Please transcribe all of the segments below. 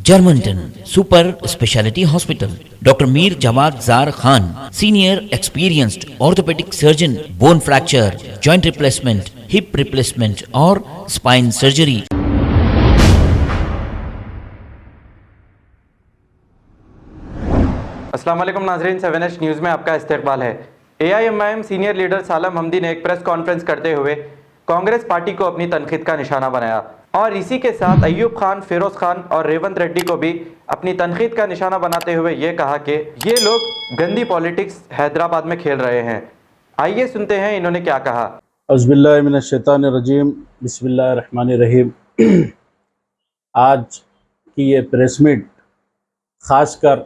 Germantown Super Speciality Hospital. Dr. Mir Jawad Zar Khan, senior experienced orthopedic surgeon, bone fracture, joint replacement, hip replacement और spine surgery. अस्सलाम वालेकुम नाज़रीन, 7H news में आपका इस्तकबाल है। AIMIM सीनियर लीडर सालम हमदी ने एक प्रेस कॉन्फ्रेंस करते हुए कांग्रेस पार्टी को अपनी तनकीद का निशाना बनाया और इसी के साथ अय्यूब खान, फिरोज खान और रेवंत रेड्डी को भी अपनी तनकीद का निशाना बनाते हुए ये कहा कि ये लोग गंदी पॉलिटिक्स हैदराबाद में खेल रहे हैं। आइए सुनते हैं इन्होंने क्या कहा। अज़बिल्लाहि मिनश्शैतानिर्रजीम, बिस्मिल्लाहिर्रहमानिर्रहीम। आज की ये प्रेस मीट ख़ासकर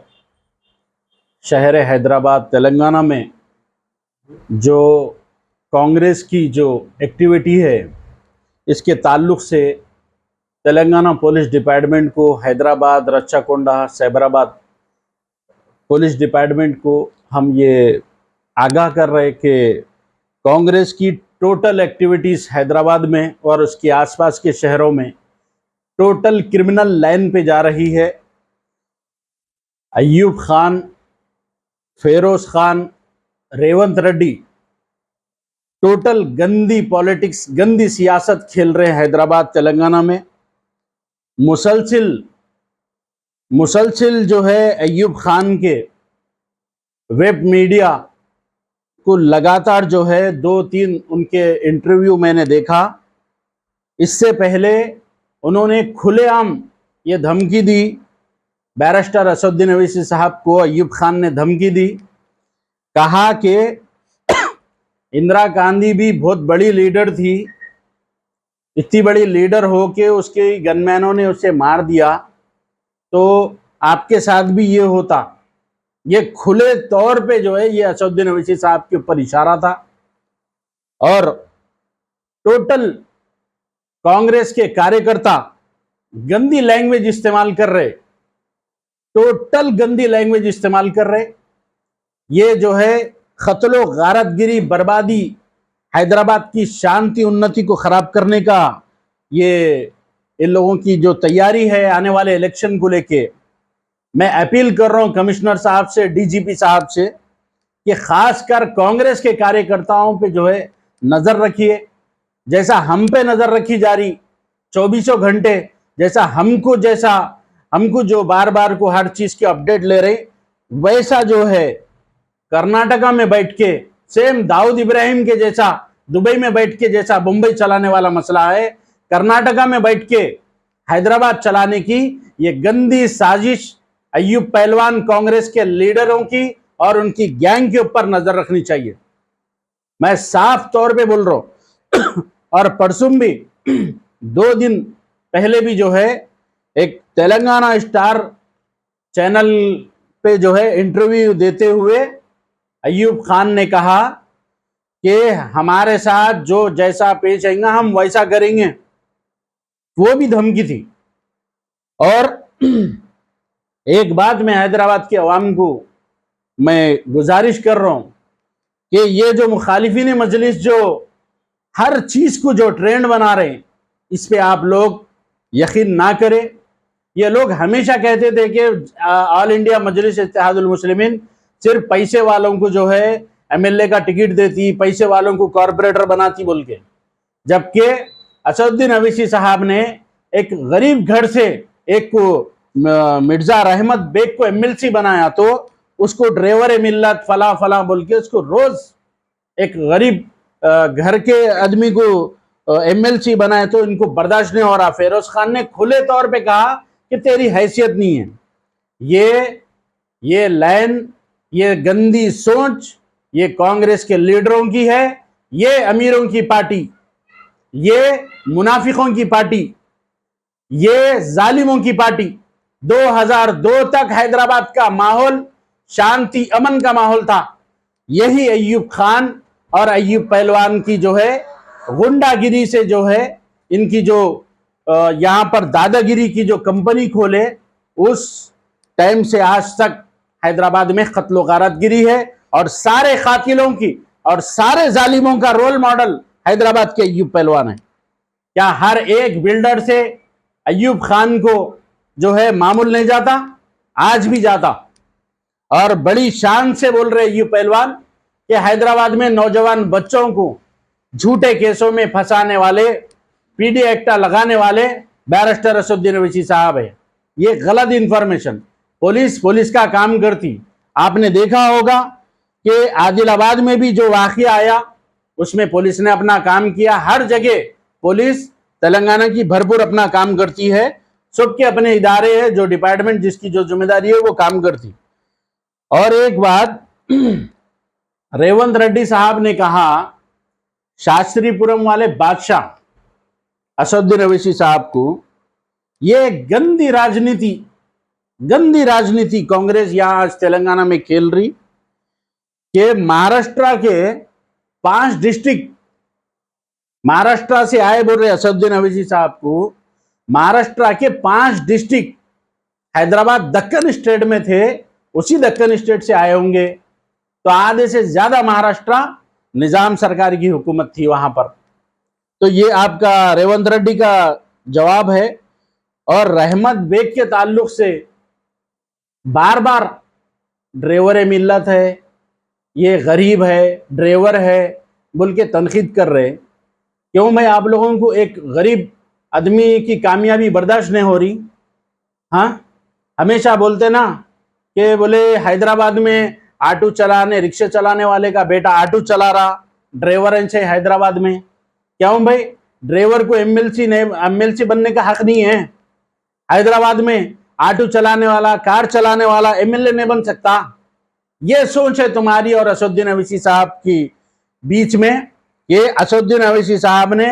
शहर हैदराबाद तेलंगाना में जो कांग्रेस की जो एक्टिविटी है इसके ताल्लुक़ से तेलंगाना पुलिस डिपार्टमेंट को, हैदराबाद, रच्चाकोंडा, सैबराबाद पुलिस डिपार्टमेंट को हम ये आगाह कर रहे कि कांग्रेस की टोटल एक्टिविटीज़ हैदराबाद में और उसके आसपास के शहरों में टोटल क्रिमिनल लाइन पे जा रही है। अय्यूब खान, फिरोज खान, रेवंत रेड्डी टोटल गंदी पॉलिटिक्स, गंदी सियासत खेल रहे हैं हैदराबाद तेलंगाना में। मुसलसिल जो है अय्यूब खान के वेब मीडिया को लगातार जो है 2-3 उनके इंटरव्यू मैंने देखा। इससे पहले उन्होंने खुलेआम ये धमकी दी, बैरिस्टर असदुद्दीन अवैसी साहब को अय्यूब खान ने धमकी दी, कहा कि इंदिरा गांधी भी बहुत बड़ी लीडर थी, इतनी बड़ी लीडर हो के उसके गनमैनों ने उसे मार दिया तो आपके साथ भी ये होता। ये खुले तौर पे जो है ये असदुद्दीन अवैसी साहब के ऊपर इशारा था और टोटल कांग्रेस के कार्यकर्ता गंदी लैंग्वेज इस्तेमाल कर रहे, टोटल गंदी लैंग्वेज इस्तेमाल कर रहे। ये जो है खतलो गारतगिरी, बर्बादी, हैदराबाद की शांति उन्नति को ख़राब करने का ये इन लोगों की जो तैयारी है आने वाले इलेक्शन को लेके, मैं अपील कर रहा हूं कमिश्नर साहब से, डीजीपी साहब से कि खासकर कांग्रेस के कार्यकर्ताओं पे जो है नज़र रखिए। जैसा हम पे नज़र रखी जा रही 24 घंटे, जैसा हमको जो बार बार को हर चीज़ की अपडेट ले रहे, वैसा जो है कर्नाटका में बैठ के सेम दाऊद इब्राहिम के जैसा, दुबई में बैठ के जैसा मुंबई चलाने वाला मसला है, कर्नाटका में बैठ के हैदराबाद चलाने की ये गंदी साजिश अय्यूब पहलवान कांग्रेस के लीडरों की और उनकी गैंग के ऊपर नजर रखनी चाहिए। मैं साफ तौर पे बोल रहा हूं। और परसों भी 2 दिन पहले भी जो है एक तेलंगाना स्टार चैनल पे जो है इंटरव्यू देते हुए अय्यूब खान ने कहा कि हमारे साथ जो जैसा पेश आएगा हम वैसा करेंगे, वो भी धमकी थी। और एक बात मैं हैदराबाद के अवाम को मैं गुजारिश कर रहा हूं कि ये जो मुखालिफिन मजलिस जो हर चीज को जो ट्रेंड बना रहे हैं, इस पे आप लोग यकीन ना करें। ये लोग हमेशा कहते थे कि ऑल इंडिया मजलिस इत्तेहादुल मुस्लिमीन सिर्फ पैसे वालों को जो है एमएलए का टिकट देती, पैसे वालों को कॉरपोरेटर बनाती बोल के, जबकि असदुद्दीन अवैसी साहब ने एक गरीब घर से एक को मिर्जा रहमत बेग को एमएलसी बनाया तो उसको ड्राइवर मिल्लत फला फला बोल के उसको रोज एक गरीब घर के आदमी को एमएलसी बनाए तो इनको बर्दाश्त नहीं हो रहा। फिरोज खान ने खुले तौर पे कहा कि तेरी हैसियत नहीं है। ये लाइन, ये गंदी सोच ये कांग्रेस के लीडरों की है, ये अमीरों की पार्टी, ये मुनाफिकों की पार्टी, ये जालिमों की पार्टी। 2002 तक हैदराबाद का माहौल शांति अमन का माहौल था। यही अय्यूब खान और अय्यूब पहलवान की जो है गुंडागिरी से जो है इनकी जो यहाँ पर दादागिरी की जो कंपनी खोले, उस टाइम से आज तक हैदराबाद में कत्लो गारतगिरी है और सारे कातिलों की और सारे जालिमों का रोल मॉडल हैदराबाद के अय्यूब पहलवान है। क्या हर एक बिल्डर से अय्यूब खान को जो है मामूल नहीं जाता, आज भी जाता। और बड़ी शान से बोल रहे यूं पहलवान कि हैदराबाद में नौजवान बच्चों को झूठे केसों में फंसाने वाले, पीडी एक्टा लगाने वाले बैरिस्टर असदुद्दीन ओवैसी साहब है। ये गलत इंफॉर्मेशन। पुलिस का काम करती। आपने देखा होगा कि आदिलाबाद में भी जो वाकया आया उसमें पुलिस ने अपना काम किया। हर जगह पुलिस तेलंगाना की भरपूर अपना काम करती है। सबके अपने इदारे हैं, जो डिपार्टमेंट जिसकी जो जिम्मेदारी है वो काम करती। और एक बात रेवंत रेड्डी साहब ने कहा, शास्त्रीपुरम वाले बादशाह असदुद्दीन ओवैसी साहब को, ये गंदी राजनीति कांग्रेस यहां आज तेलंगाना में खेल रही कि महाराष्ट्र के 5 डिस्ट्रिक्ट, महाराष्ट्र से आए बोल रहे असदुद्दीन ओवैसी साहब को, महाराष्ट्र के 5 डिस्ट्रिक्ट हैदराबाद दक्कन स्टेट में थे, उसी दक्कन स्टेट से आए होंगे। तो आधे से ज्यादा महाराष्ट्र निजाम सरकार की हुकूमत थी वहां पर। तो ये आपका रेवंत रेड्डी का जवाब है। और रहमत बेग के ताल्लुक से बार बार ड्राइवर मिल्लत है, ये गरीब है, ड्राइवर है बोल के तनकीद कर रहे। क्यों भाई, आप लोगों को एक गरीब आदमी की कामयाबी बर्दाश्त नहीं हो रही? हाँ, हमेशा बोलते ना कि बोले हैदराबाद में ऑटो चलाने, रिक्शा चलाने वाले का बेटा ऑटो चला रहा, ड्राइवर है हैदराबाद में। क्यों भाई, ड्राइवर को एमएलसी बनने का हक नहीं है? हैदराबाद में ऑटो चलाने वाला, कार चलाने वाला एमएलए नहीं बन सकता? ये सोच है तुम्हारी और असदुद्दीन ओवैसी साहब की बीच में। ये असदुद्दीन ओवैसी साहब ने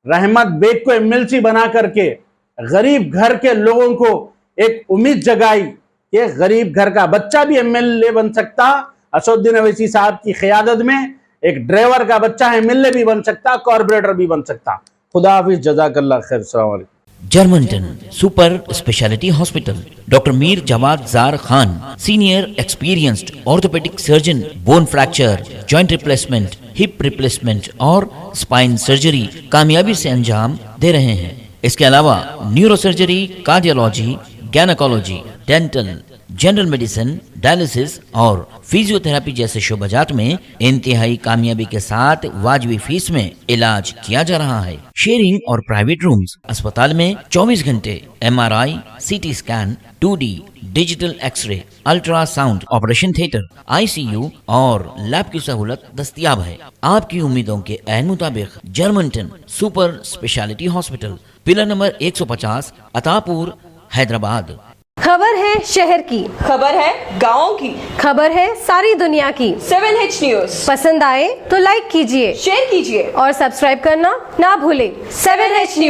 रहमत बेग को एमएलसी बना करके गरीब घर के लोगों को एक उम्मीद जगाई कि गरीब घर का बच्चा भी एमएलए बन सकता। असदुद्दीन ओवैसी साहब की क़यादत में एक ड्राइवर का बच्चा एमएलए भी बन सकता, कॉर्पोरेटर भी बन सकता। खुदा हाफिज, जज़ाकल्लाह खैर, अस्सलाम वालेकुम। Germanton super speciality hospital, doctor Mir Jamat Jar Khan, senior experienced orthopaedic surgeon, bone fracture, joint replacement, hip replacement और स्पाइन सर्जरी कामयाबी से अंजाम दे रहे हैं। इसके अलावा neuro surgery, cardiology, gynaecology, dental, general medicine, dialysis और फिजियोथेरेपी जैसे शोबाजात में इंतहाई कामयाबी के साथ वाजिबी फीस में इलाज किया जा रहा है। शेयरिंग और प्राइवेट रूम्स, अस्पताल में 24 घंटे MRI, CT scan, 2D digital x ray, ultrasound, operation theatre, ICU और लैब की सहूलत दस्तयाब है। आपकी उम्मीदों के ऐन मुताबिक जर्मनटन super speciality hospital, pillar number 150, Attapur, Hyderabad. खबर है शहर की, खबर है गाँव की, खबर है सारी दुनिया की। 7H न्यूज पसंद आए तो लाइक कीजिए, शेयर कीजिए और सब्सक्राइब करना ना भूलें। 7H news.